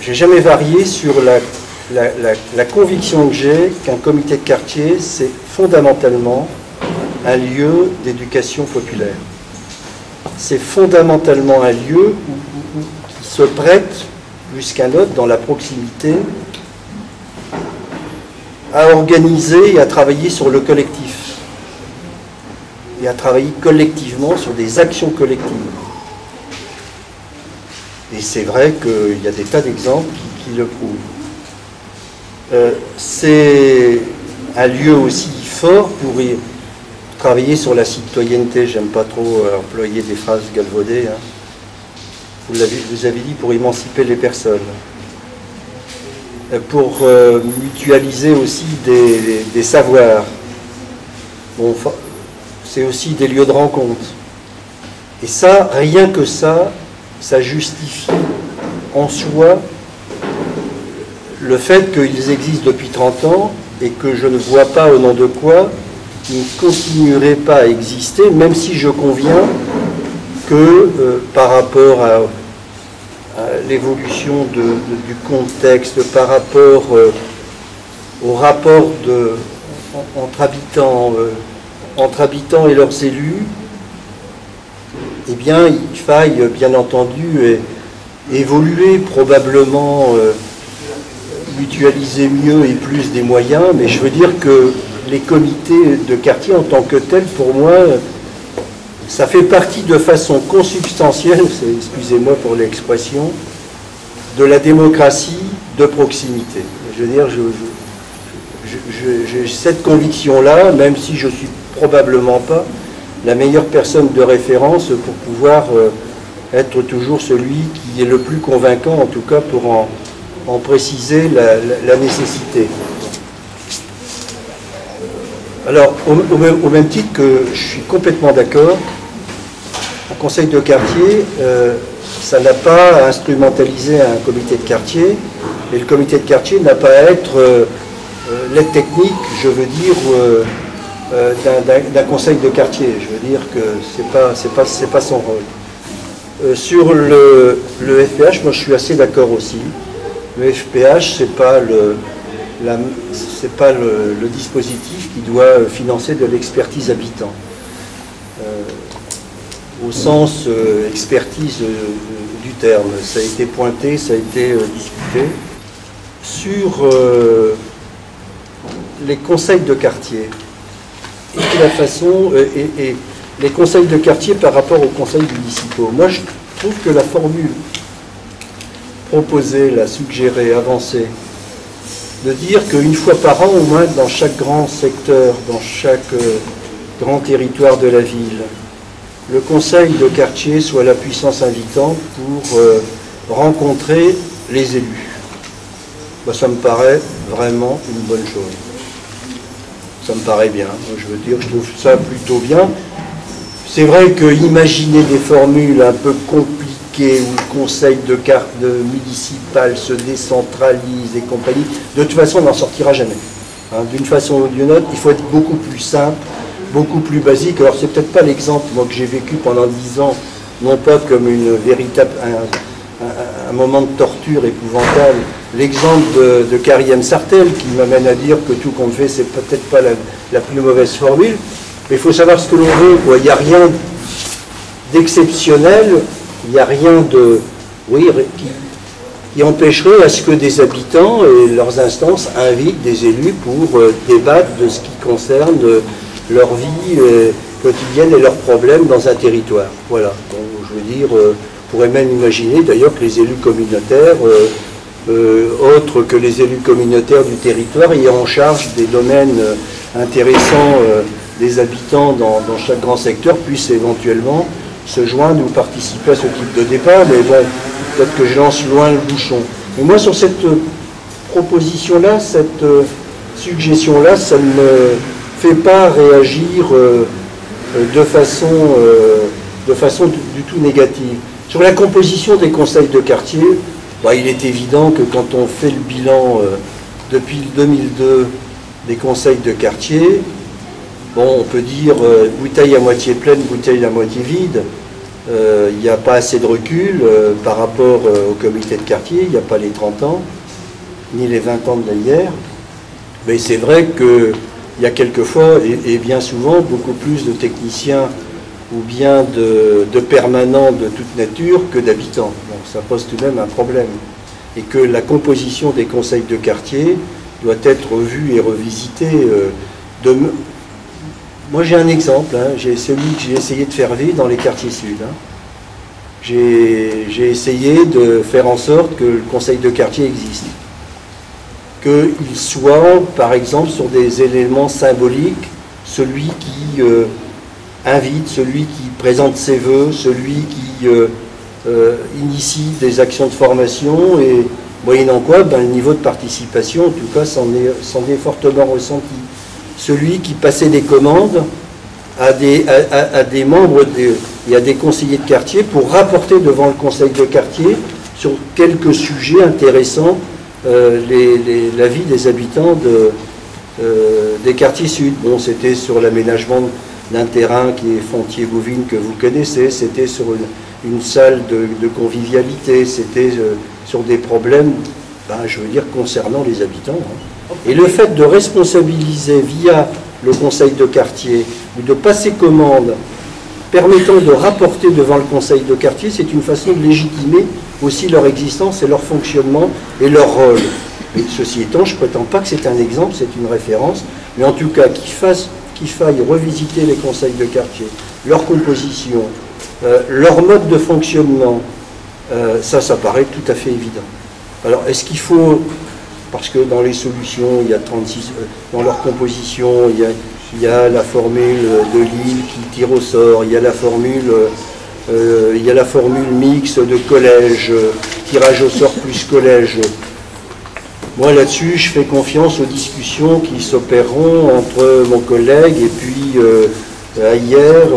j'ai jamais varié sur la conviction que j'ai qu'un comité de quartier, c'est fondamentalement un lieu d'éducation populaire. C'est fondamentalement un lieu qui se prête plus qu'un autre dans la proximité à organiser et à travailler sur le collectif et à travailler collectivement sur des actions collectives. Et c'est vrai qu'il y a des tas d'exemples qui le prouvent. C'est un lieu aussi fort pour travailler sur la citoyenneté. J'aime pas trop employer des phrases galvaudées. Hein. Vous avez dit pour émanciper les personnes. Pour mutualiser aussi des savoirs. Bon, c'est aussi des lieux de rencontre. Et ça, rien que ça justifie en soi le fait qu'ils existent depuis 30 ans et que je ne vois pas au nom de quoi ils ne continueraient pas à exister, même si je conviens que par rapport à l'évolution du contexte, par rapport au rapport entre habitants et leurs élus, eh bien, il faille, bien entendu, évoluer, probablement mutualiser mieux et plus des moyens, mais je veux dire que les comités de quartier en tant que tels, pour moi, ça fait partie de façon consubstantielle, excusez-moi pour l'expression, de la démocratie de proximité. Je veux dire, j'ai cette conviction-là, même si je ne suis probablement pas la meilleure personne de référence pour pouvoir être toujours celui qui est le plus convaincant, en tout cas pour en préciser la nécessité. Alors, au même titre que je suis complètement d'accord, un conseil de quartier, ça n'a pas à instrumentaliser un comité de quartier, et le comité de quartier n'a pas à être l'aide technique, je veux dire, d'un conseil de quartier. Je veux dire que c'est pas son rôle. Sur le FPH, moi je suis assez d'accord aussi. Le FPH, c'est pas le dispositif qui doit financer de l'expertise habitant. Au sens expertise du terme. Ça a été pointé, ça a été discuté. Sur les conseils de quartier et la façon et les conseils de quartier par rapport aux conseils municipaux. Moi, je trouve que la formule proposée, la suggérée, avancée, de dire qu'une fois par an, au moins dans chaque grand secteur, dans chaque grand territoire de la ville, le conseil de quartier soit la puissance invitante pour rencontrer les élus. Ben, ça me paraît vraiment une bonne chose. Ça me paraît bien. Je veux dire, je trouve ça plutôt bien. C'est vrai que imaginer des formules un peu compliquées où le conseil de carte municipal se décentralise et compagnie, de toute façon, on n'en sortira jamais. Hein, d'une façon ou d'une autre, il faut être beaucoup plus simple, beaucoup plus basique. Alors, c'est peut-être pas l'exemple, moi, que j'ai vécu pendant 10 ans, non pas comme une véritable, un moment de torture épouvantable, l'exemple de Karim Sartel, qui m'amène à dire que tout compte fait, c'est peut-être pas la plus mauvaise formule, mais il faut savoir ce que l'on veut, quoi. Il n'y a rien d'exceptionnel, il n'y a rien de, oui, qui empêcherait à ce que des habitants et leurs instances invitent des élus pour débattre de ce qui concerne leur vie quotidienne et leurs problèmes dans un territoire. Voilà. Donc, je veux dire, on pourrait même imaginer d'ailleurs que les élus communautaires, autres que les élus communautaires du territoire, ayant en charge des domaines intéressants des habitants dans chaque grand secteur, puissent éventuellement se joindre ou participer à ce type de débat. Mais bon, peut-être que je lance loin le bouchon. Mais moi, sur cette proposition-là, cette suggestion-là, ça ne me fait pas réagir de façon du tout négative. Sur la composition des conseils de quartier, bah, il est évident que quand on fait le bilan depuis 2002 des conseils de quartier, bon, on peut dire bouteille à moitié pleine, bouteille à moitié vide. il n'y a pas assez de recul par rapport au comité de quartier, il n'y a pas les 30 ans, ni les 20 ans de hier. Mais c'est vrai qu'il y a quelquefois, et bien souvent, beaucoup plus de techniciens ou bien de permanents de toute nature que d'habitants. Donc ça pose tout de même un problème. Et que la composition des conseils de quartier doit être revue et revisitée. Moi j'ai un exemple, hein, celui que j'ai essayé de faire vivre dans les quartiers sud. Hein. J'ai essayé de faire en sorte que le conseil de quartier existe. Qu'il soit, par exemple, sur des éléments symboliques, celui qui invite, celui qui présente ses vœux, celui qui initie des actions de formation, et moyennant quoi, ben, le niveau de participation, en tout cas, s'en est fortement ressenti. Celui qui passait des commandes à des membres et à des conseillers de quartier pour rapporter devant le conseil de quartier sur quelques sujets intéressants la vie des habitants des quartiers sud. Bon, c'était sur l'aménagement d'un terrain qui est Fontier-Bouvines que vous connaissez, c'était sur une salle de convivialité, c'était sur des problèmes, ben, je veux dire, concernant les habitants. Hein. Et le fait de responsabiliser via le conseil de quartier ou de passer commande permettant de rapporter devant le conseil de quartier, c'est une façon de légitimer aussi leur existence et leur fonctionnement et leur rôle. Mais ceci étant, je ne prétends pas que c'est un exemple, c'est une référence, mais en tout cas qu'il faille revisiter les conseils de quartier, leur composition, leur mode de fonctionnement, ça paraît tout à fait évident. Alors, est-ce qu'il faut, parce que dans les solutions, il y a 36, dans leur composition, il y a la formule de Lille qui tire au sort, il y a la formule mixte de collège, tirage au sort plus collège. Moi là-dessus, je fais confiance aux discussions qui s'opéreront entre mon collègue et puis hier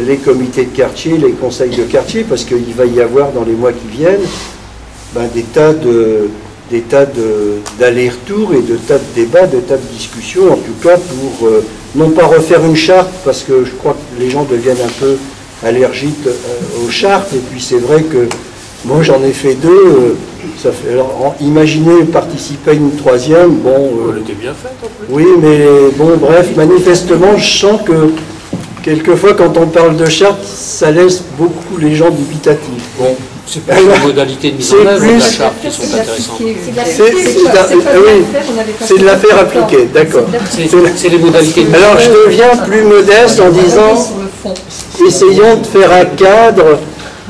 les comités de quartier, les conseils de quartier, parce qu'il va y avoir dans les mois qui viennent ben, des tas d'allers-retours et de tas de débats, de tas de discussions, en tout cas pour non pas refaire une charte, parce que je crois que les gens deviennent un peu allergiques aux chartes, et puis c'est vrai que moi j'en ai fait deux, alors, imaginez participer à une troisième, bon... Elle était bien faite en plus. Oui, mais bon, bref, manifestement, je sens que quelquefois quand on parle de charte, ça laisse beaucoup les gens dubitatifs. Bon. C'est pas les modalités de mise en œuvre de la charte qui sont intéressantes. C'est de la faire appliquer, d'accord. C'est les modalités de mise en œuvre. Alors je deviens plus modeste en disant, essayons de faire un cadre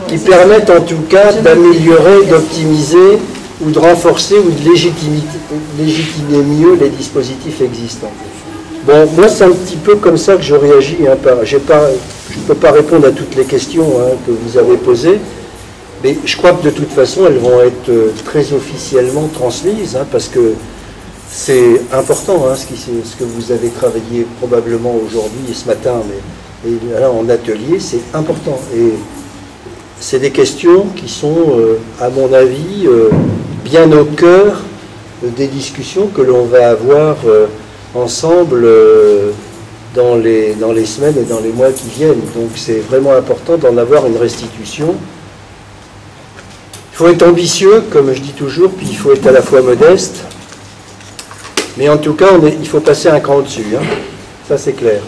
qui permette en tout cas d'améliorer, d'optimiser ou de renforcer ou de légitimer mieux les dispositifs existants. Bon, moi c'est un petit peu comme ça que je réagis. Hein, je ne peux pas répondre à toutes les questions que vous avez posées. Mais je crois que de toute façon, elles vont être très officiellement transmises, hein, parce que c'est important, hein, ce que vous avez travaillé probablement aujourd'hui et ce matin, mais là, en atelier, c'est important. Et c'est des questions qui sont, à mon avis, bien au cœur des discussions que l'on va avoir ensemble dans les semaines et dans les mois qui viennent. Donc c'est vraiment important d'en avoir une restitution. Il faut être ambitieux, comme je dis toujours, puis il faut être à la fois modeste. Mais en tout cas, il faut passer un cran au-dessus. Hein. Ça, c'est clair.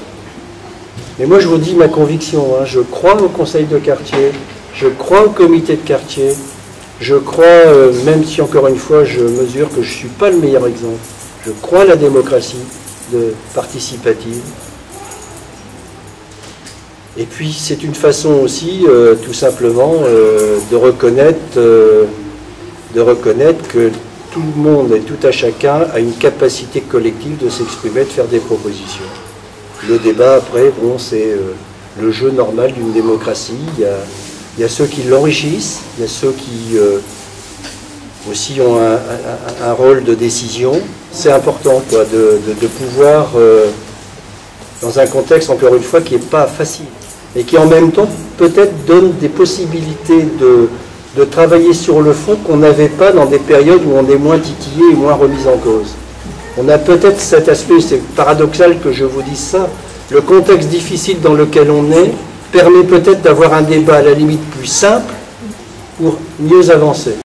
Mais moi, je vous dis ma conviction. Hein. Je crois au conseil de quartier. Je crois au comité de quartier. Je crois, même si, encore une fois, je mesure que je ne suis pas le meilleur exemple, je crois à la démocratie participative. Et puis, c'est une façon aussi, tout simplement, de reconnaître que tout le monde et tout à chacun a une capacité collective de s'exprimer, de faire des propositions. Le débat, après, bon, c'est le jeu normal d'une démocratie. Il y a ceux qui l'enrichissent, il y a ceux qui aussi ont un rôle de décision. C'est important, quoi, de pouvoir, dans un contexte, encore une fois, qui n'est pas facile, et qui en même temps peut-être donne des possibilités de travailler sur le fond qu'on n'avait pas dans des périodes où on est moins titillé et moins remis en cause. On a peut-être cet aspect, c'est paradoxal que je vous dise ça, le contexte difficile dans lequel on est permet peut-être d'avoir un débat à la limite plus simple pour mieux avancer.